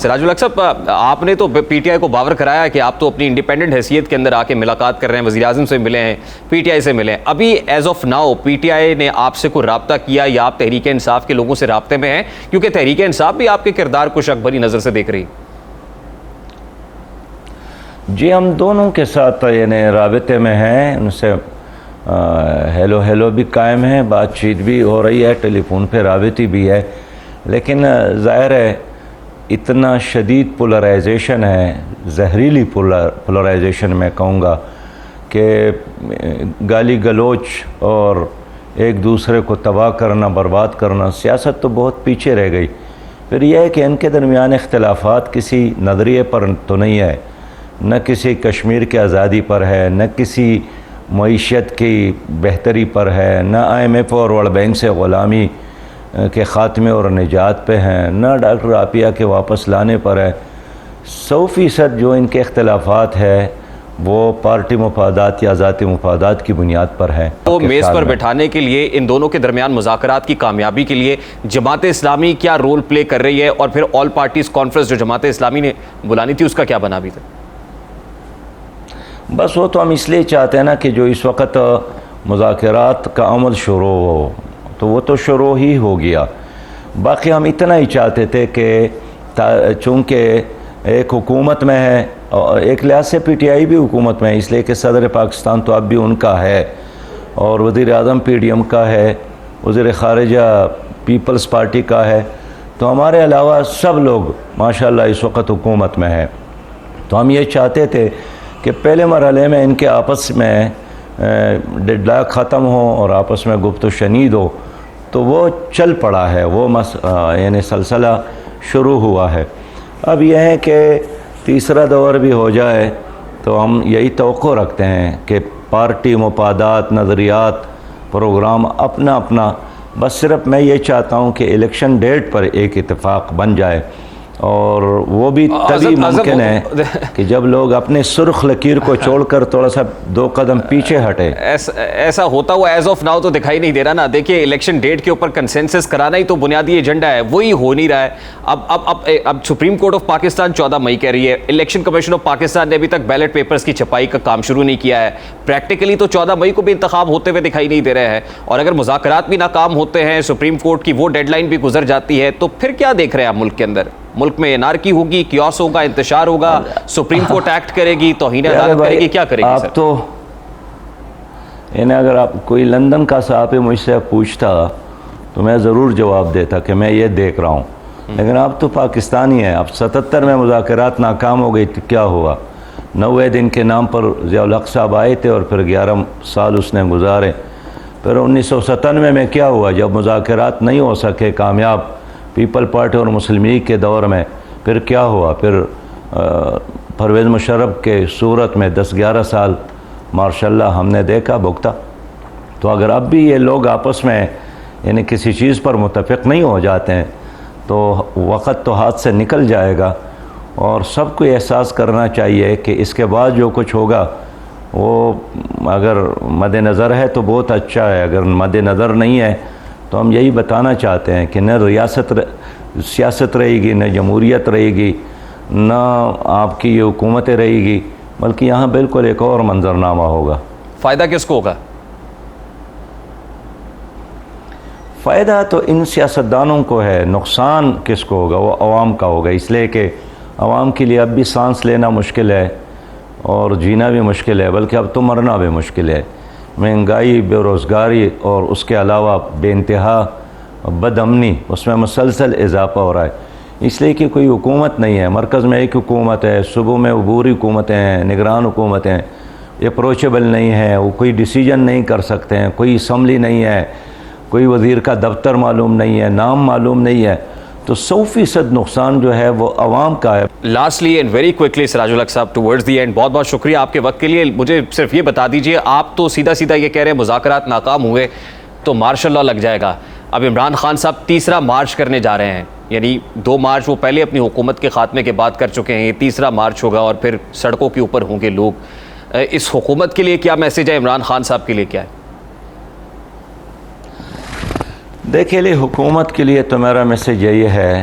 سراج الحق صاحب، آپ نے تو پی ٹی آئی کو باور کرایا کہ آپ تو اپنی انڈیپینڈنٹ حیثیت کے اندر آ کے ملاقات کر رہے ہیں، وزیر اعظم سے ملے ہیں، پی ٹی آئی سے ملے ہیں. ابھی as of now P T I نے آپ سے کوئی رابطہ کیا یا آپ تحریک انصاف کے لوگوں سے رابطے میں ہیں؟ کیونکہ تحریک انصاف بھی آپ کے کردار کو شک بھری نظر سے دیکھ رہی. جی ہم دونوں کے ساتھ یعنی رابطے میں ہیں، ان سے ہیلو بھی قائم ہے، بات چیت بھی ہو رہی ہے، ٹیلی فون پہ رابطی بھی ہے. لیکن ظاہر ہے اتنا شدید پولرائزیشن ہے، زہریلی پولرائزیشن میں کہوں گا، کہ گالی گلوچ اور ایک دوسرے کو تباہ کرنا، برباد کرنا، سیاست تو بہت پیچھے رہ گئی. پھر یہ ہے کہ ان کے درمیان اختلافات کسی نظریے پر تو نہیں ہے، نہ کسی کشمیر کی آزادی پر ہے، نہ کسی معیشت کی بہتری پر ہے، نہ آئی ایم ایف اور ورلڈ بینک سے غلامی کے خاتمے اور نجات پہ ہیں، نہ ڈاکٹر عافیہ کے واپس لانے پر ہے. 100% جو ان کے اختلافات ہے وہ پارٹی مفادات یا ذاتی مفادات کی بنیاد پر ہے. تو میز پر بٹھانے کے لیے ان دونوں کے درمیان مذاکرات کی کامیابی کے لیے جماعت اسلامی کیا رول پلے کر رہی ہے، اور پھر آل پارٹیز کانفرنس جو جماعت اسلامی نے بلانی تھی اس کا کیا بنا بھی تھا؟ بس وہ تو ہم اس لیے چاہتے ہیں نا کہ جو اس وقت مذاکرات کا عمل شروع ہو تو وہ تو شروع ہی ہو گیا. باقی ہم اتنا ہی چاہتے تھے کہ چونکہ ایک حکومت میں ہے، اور ایک لحاظ سے پی ٹی آئی بھی حکومت میں ہے، اس لیے کہ صدر پاکستان تو اب بھی ان کا ہے، اور وزیر اعظم پی ڈی ایم کا ہے، وزیر خارجہ پیپلز پارٹی کا ہے، تو ہمارے علاوہ سب لوگ ماشاءاللہ اس وقت حکومت میں ہیں. تو ہم یہ چاہتے تھے کہ پہلے مرحلے میں ان کے آپس میں ڈیڈ لاک ختم ہو اور آپس میں گفت و شنید ہو، تو وہ چل پڑا ہے، وہ یعنی سلسلہ شروع ہوا ہے. اب یہ ہے کہ تیسرا دور بھی ہو جائے تو ہم یہی توقع رکھتے ہیں کہ پارٹی مفادات، نظریات، پروگرام اپنا اپنا، بس صرف میں یہ چاہتا ہوں کہ الیکشن ڈیٹ پر ایک اتفاق بن جائے، اور وہ بھی تبھی ممکن ہے کہ جب لوگ اپنے سرخ لکیر کو چھوڑ کر تھوڑا سا 2 قدم پیچھے ہٹے. ایسا ہوتا ہوا ایز آف ناؤ تو دکھائی نہیں دے رہا نا. دیکھیے الیکشن ڈیٹ کے اوپر کنسنسس کرانا ہی تو بنیادی ایجنڈا ہے، وہی ہو نہیں رہا ہے. اب سپریم کورٹ آف پاکستان 14 مئی کہہ رہی ہے، الیکشن کمیشن آف پاکستان نے ابھی تک بیلٹ پیپرز کی چھپائی کا کام شروع نہیں کیا ہے. پریکٹیکلی تو 14 مئی کو بھی انتخاب ہوتے ہوئے دکھائی نہیں دے رہے ہیں، اور اگر مذاکرات بھی ناکام ہوتے ہیں، سپریم کورٹ کی وہ ڈیڈ لائن بھی گزر جاتی ہے، تو پھر کیا دیکھ رہے ہیں آپ ملک کے اندر؟ ملک میں انارکی ہوگی، کیوس ہوگا، انتشار ہوگا، سپریم کورٹ ایکٹ کرے گی، توہین عدالت کرے گی، کیا کرے گی؟ آپ تو اگر آپ کوئی لندن کا صحافی مجھ سے پوچھتا تو میں ضرور جواب دیتا کہ میں یہ دیکھ رہا ہوں، لیکن آپ تو پاکستانی ہیں. اب 77 میں مذاکرات ناکام ہو گئی تو کیا ہوا؟ 90 دن کے نام پر ضیاء الحق صاحب آئے تھے اور پھر 11 سال اس نے گزارے. پھر 1997 میں کیا ہوا جب مذاکرات نہیں ہو سکے کامیاب پیپل پارٹی اور مسلم لیگ کے دور میں؟ پھر کیا ہوا؟ پھر پرویز مشرف کے صورت میں 10-11 سال ماشاءاللہ ہم نے دیکھا، بھگتا. تو اگر اب بھی یہ لوگ آپس میں یعنی کسی چیز پر متفق نہیں ہو جاتے ہیں تو وقت تو ہاتھ سے نکل جائے گا، اور سب کو احساس کرنا چاہیے کہ اس کے بعد جو کچھ ہوگا وہ اگر مد نظر ہے تو بہت اچھا ہے، اگر مد نظر نہیں ہے تو ہم یہی بتانا چاہتے ہیں کہ نہ سیاست رہے گی، نہ جمہوریت رہے گی، نہ آپ کی یہ حکومتیں رہے گی، بلکہ یہاں بالکل ایک اور منظرنامہ ہوگا. فائدہ کس کو ہوگا؟ فائدہ تو ان سیاستدانوں کو ہے، نقصان کس کو ہوگا؟ وہ عوام کا ہوگا. اس لیے کہ عوام کے لیے اب بھی سانس لینا مشکل ہے اور جینا بھی مشکل ہے، بلکہ اب تو مرنا بھی مشکل ہے. مہنگائی، بے روزگاری اور اس کے علاوہ بے انتہا بد امنی، اس میں مسلسل اضافہ ہو رہا ہے. اس لیے کہ کوئی حکومت نہیں ہے، مرکز میں ایک حکومت ہے، صوبوں میں عبوری حکومتیں ہیں، نگران حکومتیں، اپروچیبل نہیں ہیں، وہ کوئی ڈیسیجن نہیں کر سکتے ہیں، کوئی اسمبلی نہیں ہے، کوئی وزیر کا دفتر معلوم نہیں ہے، نام معلوم نہیں ہے. تو 100% نقصان جو ہے وہ عوام کا ہے. لاسٹلی اینڈ ویری کوئکلی سراج الحق صاحب ٹورڈز دی اینڈ، بہت بہت شکریہ آپ کے وقت کے لیے. مجھے صرف یہ بتا دیجئے، آپ تو سیدھا سیدھا یہ کہہ رہے ہیں مذاکرات ناکام ہوئے تو مارشل لا لگ جائے گا. اب عمران خان صاحب تیسرا مارچ کرنے جا رہے ہیں، یعنی 2 مارچ وہ پہلے اپنی حکومت کے خاتمے کے بعد کر چکے ہیں، یہ تیسرا مارچ ہوگا اور پھر سڑکوں کے اوپر ہوں گے لوگ. اس حکومت کے لیے کیا میسیج ہے، عمران خان صاحب کے لیے کیا ہے؟ دیکھیے حکومت کے لیے تو میرا میسیج یہی ہے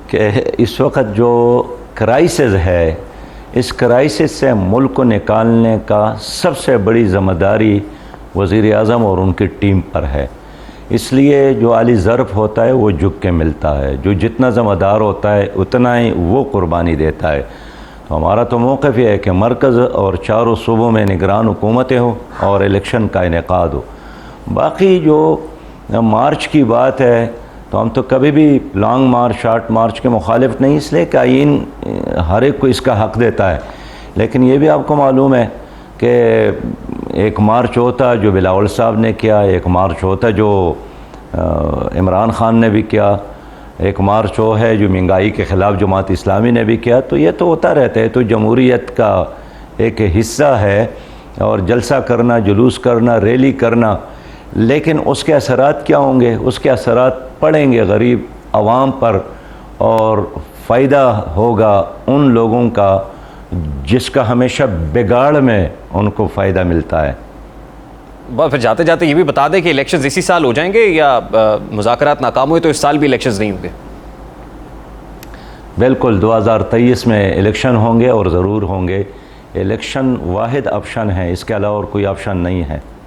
کہ اس وقت جو کرائسس ہے، اس کرائسس سے ملک کو نکالنے کا سب سے بڑی ذمہ داری وزیر اعظم اور ان کی ٹیم پر ہے۔ اس لیے جو عالی ظرف ہوتا ہے وہ جھک کے ملتا ہے، جو جتنا ذمہ دار ہوتا ہے اتنا ہی وہ قربانی دیتا ہے۔ تو ہمارا تو موقف یہ ہے کہ مرکز اور چاروں صوبوں میں نگران حکومتیں ہوں اور الیکشن کا انعقاد ہو۔ باقی جو مارچ کی بات ہے تو ہم تو کبھی بھی لانگ مارچ شارٹ مارچ کے مخالف نہیں، اس لیے کہ آئین ہر ایک کو اس کا حق دیتا ہے۔ لیکن یہ بھی آپ کو معلوم ہے کہ ایک مارچ ہوتا جو بلاول صاحب نے کیا، ایک مارچ ہوتا جو عمران خان نے بھی کیا، ایک مارچ وہ ہے جو مہنگائی کے خلاف جماعت اسلامی نے بھی کیا۔ تو یہ تو ہوتا رہتا ہے، تو جمہوریت کا ایک حصہ ہے، اور جلسہ کرنا، جلوس کرنا، ریلی کرنا، لیکن اس کے اثرات کیا ہوں گے؟ اس کے اثرات پڑیں گے غریب عوام پر، اور فائدہ ہوگا ان لوگوں کا جس کا ہمیشہ بگاڑ میں ان کو فائدہ ملتا ہے۔ بس پھر جاتے جاتے یہ بھی بتا دیں کہ الیکشنز اسی سال ہو جائیں گے یا مذاکرات ناکام ہوئے تو اس سال بھی الیکشنز نہیں ہوں گے؟ بالکل 2023 میں الیکشن ہوں گے، اور ضرور ہوں گے۔ الیکشن واحد آپشن ہے، اس کے علاوہ اور کوئی آپشن نہیں ہے۔